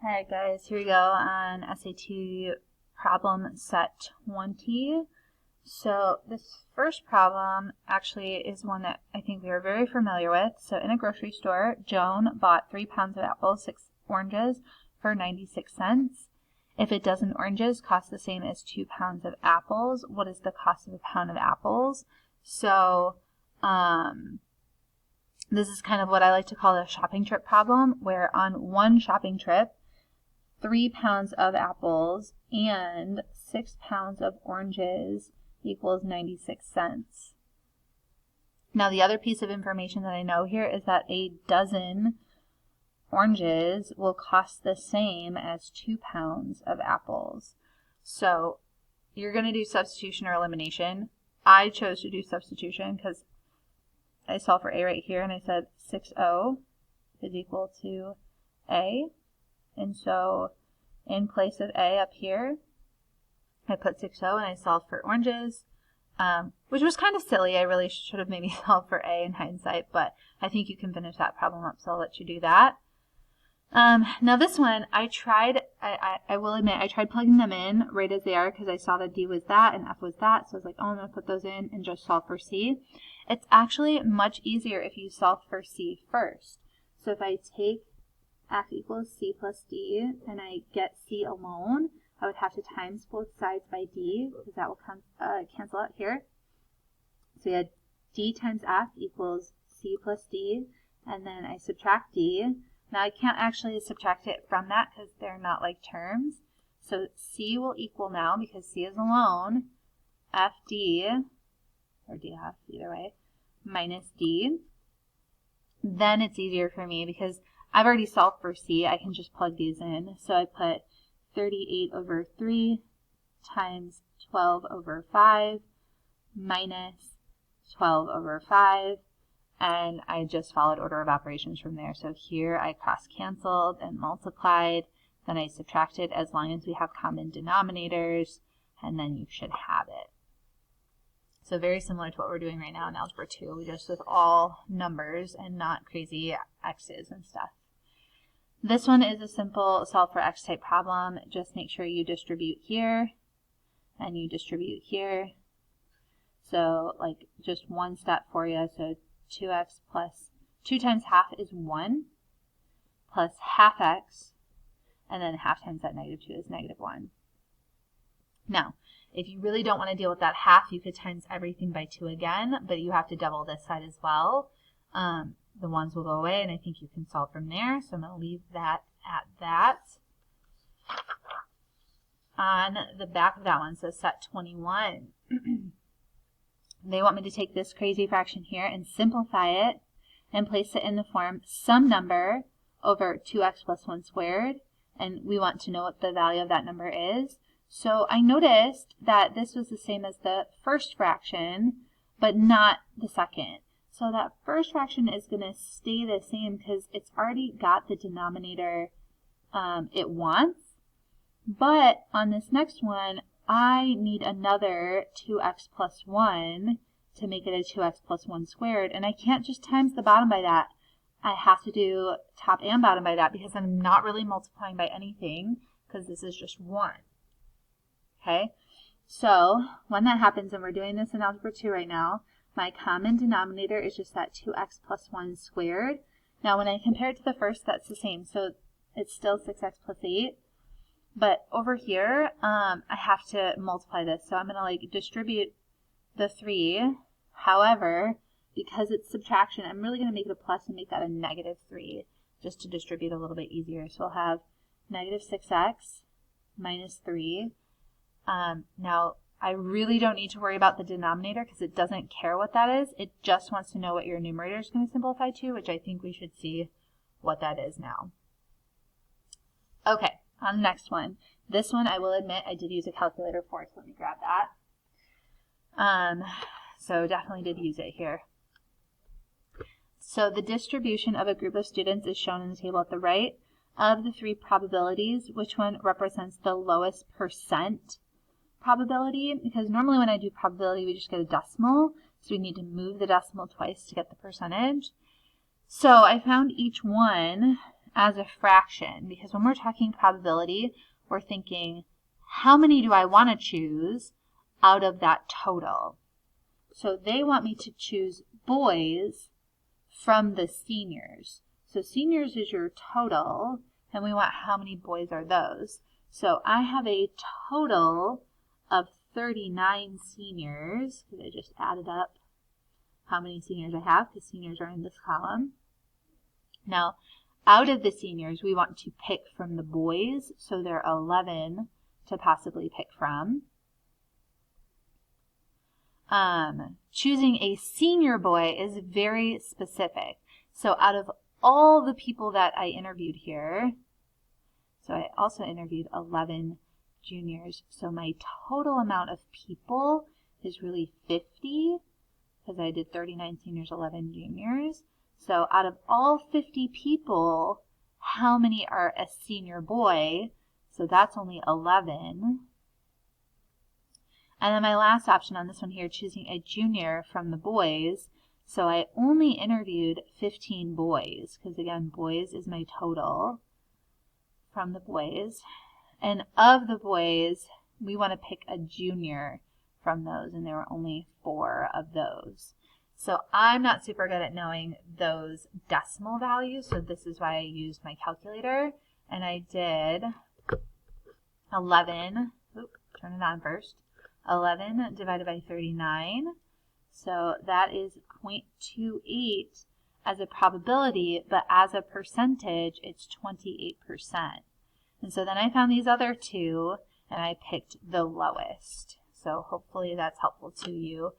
Alright guys, here we go on SAT problem set 20. So this first problem actually is one that I think we are very familiar with. So in a grocery store, Joan bought 3 pounds of apples, 6 oranges for 96 cents. If a dozen oranges cost the same as 2 pounds of apples, what is the cost of a pound of apples? So this is kind of what I like to call a shopping trip problem, where on one shopping trip, 3 pounds of apples and 6 pounds of oranges equals 96 cents. Now the other piece of information that I know here is that a dozen oranges will cost the same as 2 pounds of apples. So you're going to do substitution or elimination. I chose to do substitution because I solved for A right here and I said 6O is equal to A. And so in place of A up here, I put 6O and I solved for oranges, which was kind of silly. I really should have maybe solved for A in hindsight, but I think you can finish that problem up, so I'll let you do that. Now this one, I will admit, I tried plugging them in right as they are because I saw that D was that and F was that, so I was like, oh, I'm going to put those in and just solve for C. It's actually much easier if you solve for C first. So if I take F equals C plus D, and I get C alone, I would have to times both sides by D, because that will cancel out here. So we had D times F equals C plus D, and then I subtract D. Now I can't actually subtract it from that because they're not like terms. So C will equal now, because C is alone, FD, or DF, either way, minus D. Then it's easier for me because I've already solved for C. I can just plug these in. So I put 38 over 3 times 12 over 5 minus 12 over 5. And I just followed order of operations from there. So here I cross-canceled and multiplied. Then I subtracted as long as we have common denominators. And then you should have it. So very similar to what we're doing right now in Algebra 2. We just with all numbers and not crazy x's and stuff. This one is a simple solve for x type problem. Just make sure you distribute here and you distribute here. So like just one step for you. So 2x plus 2 times half is 1 plus half x, and then half times that negative 2 is negative 1. Now, if you really don't want to deal with that half, you could times everything by 2 again, but you have to double this side as well. The ones will go away, and I think you can solve from there. So I'm going to leave that at that. On the back of that one says set 21. They want me to take this crazy fraction here and simplify it and place it in the form some number over 2x plus 1 squared. And we want to know what the value of that number is. So I noticed that this was the same as the first fraction, but not the second. So that first fraction is going to stay the same because it's already got the denominator it wants. But on this next one, I need another 2x plus 1 to make it a 2x plus 1 squared. And I can't just times the bottom by that. I have to do top and bottom by that because I'm not really multiplying by anything because this is just 1. Okay, so when that happens, and we're doing this in Algebra 2 right now, my common denominator is just that 2x plus 1 squared. Now when I compare it to the first, that's the same. So it's still 6x plus 8. But over here, I have to multiply this. So I'm going to like distribute the 3. However, because it's subtraction, I'm really going to make it a plus and make that a negative 3 just to distribute a little bit easier. So we'll have negative 6x minus 3. Now, I really don't need to worry about the denominator because it doesn't care what that is. It just wants to know what your numerator is going to simplify to, which I think we should see what that is now. Okay, on the next one. This one, I will admit, I did use a calculator for, so let me grab that. So definitely did use it here. So the distribution of a group of students is shown in the table at the right. Of the 3 probabilities, which one represents the lowest percent probability? Because normally when I do probability, we just get a decimal. So we need to move the decimal twice to get the percentage. So I found each one as a fraction, because when we're talking probability, we're thinking, how many do I want to choose out of that total? So they want me to choose boys from the seniors. So seniors is your total, and we want how many boys are those. So I have a total of 39 seniors, because I just added up how many seniors I have, because seniors are in this column. Now, out of the seniors, we want to pick from the boys, so there are 11 to possibly pick from. Choosing a senior boy is very specific. So out of all the people that I interviewed here, so I also interviewed 11 juniors, so my total amount of people is really 50, because I did 39 seniors, 11 juniors. So out of all 50 people, how many are a senior boy? So that's only 11. And then my last option on this one here, choosing a junior from the boys. So I only interviewed 15 boys, because again, boys is my total from the boys. And of the boys, we want to pick a junior from those, and there were only 4 of those. So I'm not super good at knowing those decimal values, so this is why I used my calculator, and I did 11, turn it on first, 11 divided by 39, so that is 0.28 as a probability, but as a percentage, it's 28%. And so then I found these other two, and I picked the lowest. So hopefully that's helpful to you.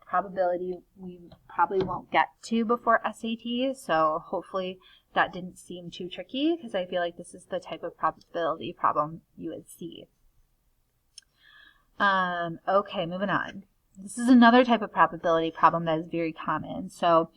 Probability we probably won't get to before SAT, so hopefully that didn't seem too tricky, because I feel like this is the type of probability problem you would see. Okay, moving on. This is another type of probability problem that is very common. So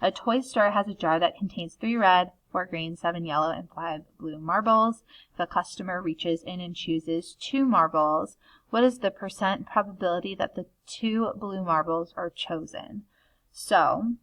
a toy store has a jar that contains 3 red, 4 green, 7 yellow, and 5 blue marbles. If a customer reaches in and chooses 2 marbles, what is the percent probability that the 2 blue marbles are chosen? So,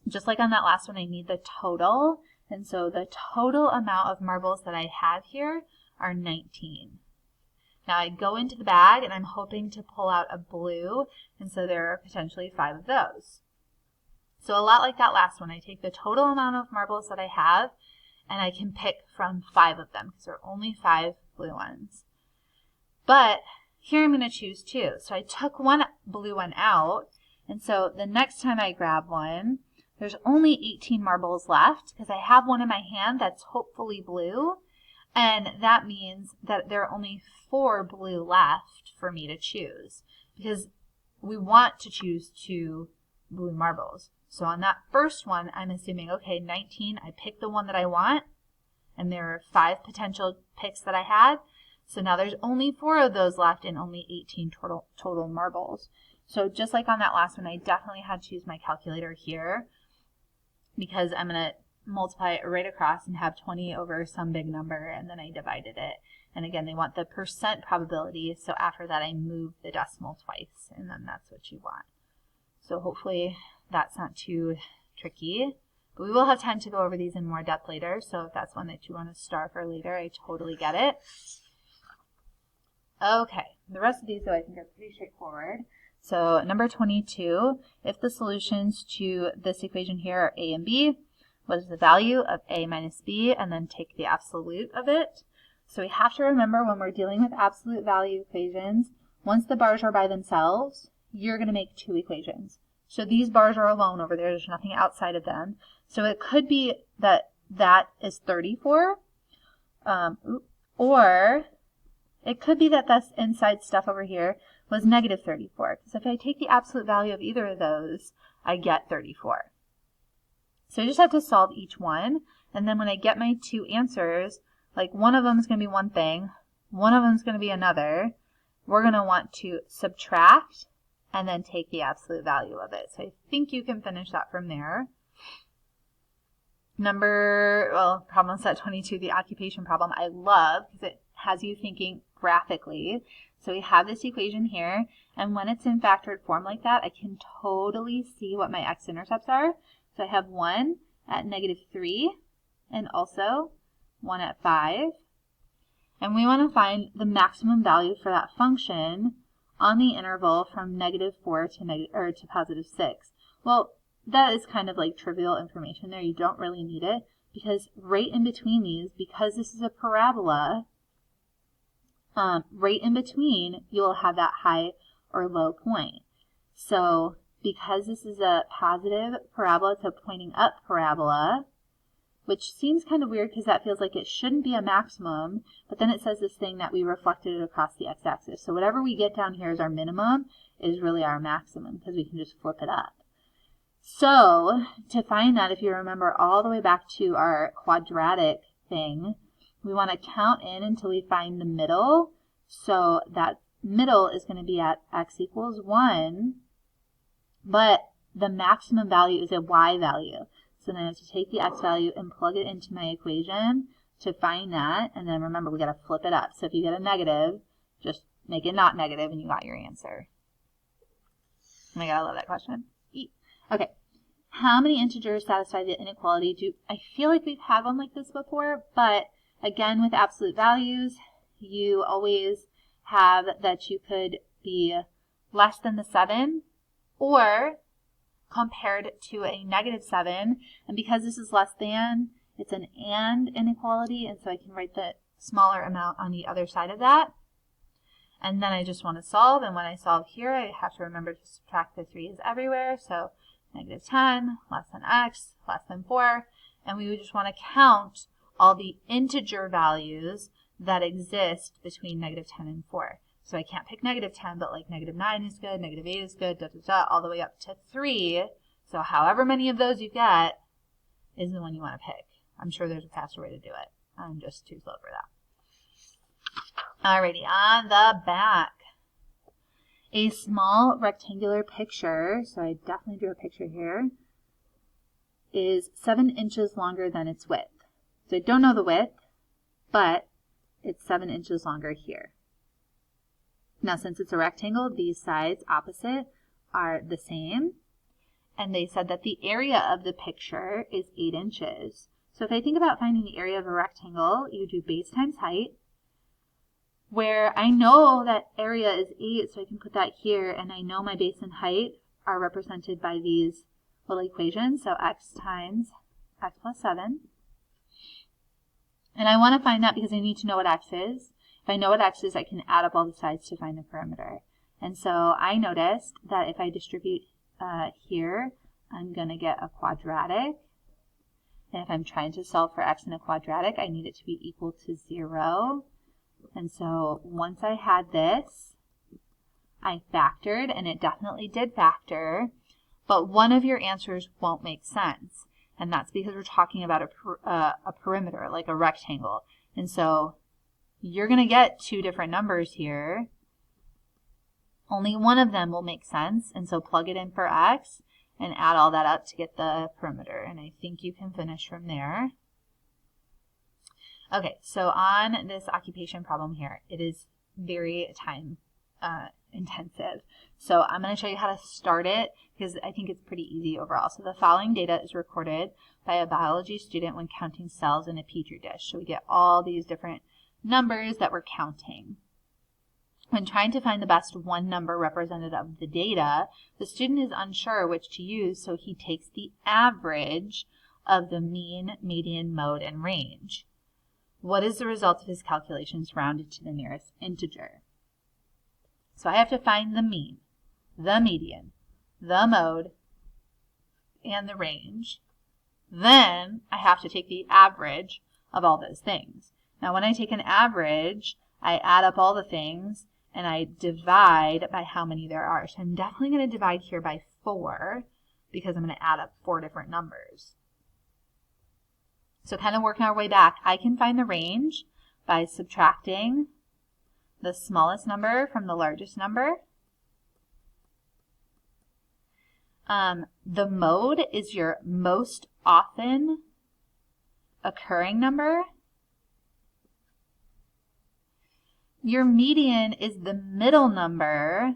just like on that last one, I need the total. And so the total amount of marbles that I have here are 19. Now I go into the bag and I'm hoping to pull out a blue, and so there are potentially 5 of those. So a lot like that last one, I take the total amount of marbles that I have, and I can pick from 5 of them, because there are only 5 blue ones. But here I'm going to choose 2. So I took one blue one out, and so the next time I grab one, there's only 18 marbles left, because I have one in my hand that's hopefully blue, and that means that there are only 4 blue left for me to choose, because we want to choose 2 blue marbles. So on that first one, I'm assuming, okay, 19, I picked the one that I want, and there are 5 potential picks that I had. So now there's only 4 of those left and only 18 total marbles. So just like on that last one, I definitely had to use my calculator here, because I'm going to multiply it right across and have 20 over some big number, and then I divided it. And again, they want the percent probability, so after that I move the decimal twice, and then that's what you want. So hopefully that's not too tricky. But we will have time to go over these in more depth later, so if that's one that you want to star for later, I totally get it. Okay, the rest of these, though, I think are pretty straightforward. So number 22, if the solutions to this equation here are a and b, what is the value of a minus b, and then take the absolute of it. So we have to remember when we're dealing with absolute value equations, once the bars are by themselves, you're going to make 2 equations. So these bars are alone over there. There's nothing outside of them. So it could be that that is 34, or it could be that this inside stuff over here was negative 34. Because if I take the absolute value of either of those, I get 34. So I just have to solve each one. And then when I get my 2 answers, like one of them is going to be one thing, one of them is going to be another, we're going to want to subtract and then take the absolute value of it. So I think you can finish that from there. Problem set 22, the occupation problem, I love because it has you thinking graphically. So we have this equation here, and when it's in factored form like that, I can totally see what my x-intercepts are. So I have 1 at -3, and also 1 at 5. And we want to find the maximum value for that function on the interval from -4 to +6. Well, that is kind of like trivial information there. You don't really need it because right in between these, because this is a parabola, right in between, you'll have that high or low point. So because this is a positive parabola, it's a pointing up parabola, which seems kind of weird because that feels like it shouldn't be a maximum, but then it says this thing that we reflected it across the x-axis. So whatever we get down here as our minimum is really our maximum because we can just flip it up. So to find that, if you remember all the way back to our quadratic thing, we want to count in until we find the middle. So that middle is going to be at x equals 1, but the maximum value is a y value. So then I have to take the x value and plug it into my equation to find that. And then remember, we got to flip it up. So if you get a negative, just make it not negative and you got your answer. Oh my God, I love that question. Okay. How many integers satisfy the inequality? I feel like we've had one like this before, but again, with absolute values, you always have that you could be less than the 7 or compared to a -7, and because this is less than, it's an and inequality, and so I can write the smaller amount on the other side of that. And then I just want to solve, and when I solve here, I have to remember to subtract the 3's everywhere, so -10, less than x, less than 4, and we would just want to count all the integer values that exist between -10 and 4. So I can't pick -10, but like -9 is good, -8 is good, all the way up to 3. So however many of those you get is the one you want to pick. I'm sure there's a faster way to do it. I'm just too slow for that. Alrighty, on the back. A small rectangular picture, so I definitely drew a picture here, is 7 inches longer than its width. So I don't know the width, but it's 7 inches longer here. Now, since it's a rectangle, these sides opposite are the same. And they said that the area of the picture is 8 inches. So if I think about finding the area of a rectangle, you do base times height, where I know that area is 8, so I can put that here, and I know my base and height are represented by these little equations, so x times x plus 7. And I want to find that because I need to know what x is. If I know what x is, I can add up all the sides to find the perimeter. And so I noticed that if I distribute here, I'm going to get a quadratic. And if I'm trying to solve for x in a quadratic, I need it to be equal to 0. And so once I had this, I factored, and it definitely did factor, but one of your answers won't make sense. And that's because we're talking about a perimeter, like a rectangle. And so you're going to get 2 different numbers here. Only one of them will make sense, and so plug it in for x and add all that up to get the perimeter. And I think you can finish from there. Okay, so on this occupation problem here, it is very time intensive. So I'm going to show you how to start it because I think it's pretty easy overall. So the following data is recorded by a biology student when counting cells in a petri dish. So we get all these different numbers that we're counting. When trying to find the best one number representative of the data, the student is unsure which to use, so he takes the average of the mean, median, mode, and range. What is the result of his calculations rounded to the nearest integer? So I have to find the mean, the median, the mode, and the range. Then I have to take the average of all those things. Now when I take an average, I add up all the things and I divide by how many there are. So I'm definitely going to divide here by 4 because I'm going to add up 4 different numbers. So kind of working our way back, I can find the range by subtracting the smallest number from the largest number. The mode is your most often occurring number. Your median is the middle number,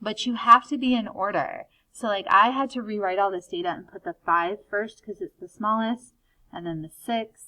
but you have to be in order. So like I had to rewrite all this data and put the 5 first because it's the smallest, and then the 6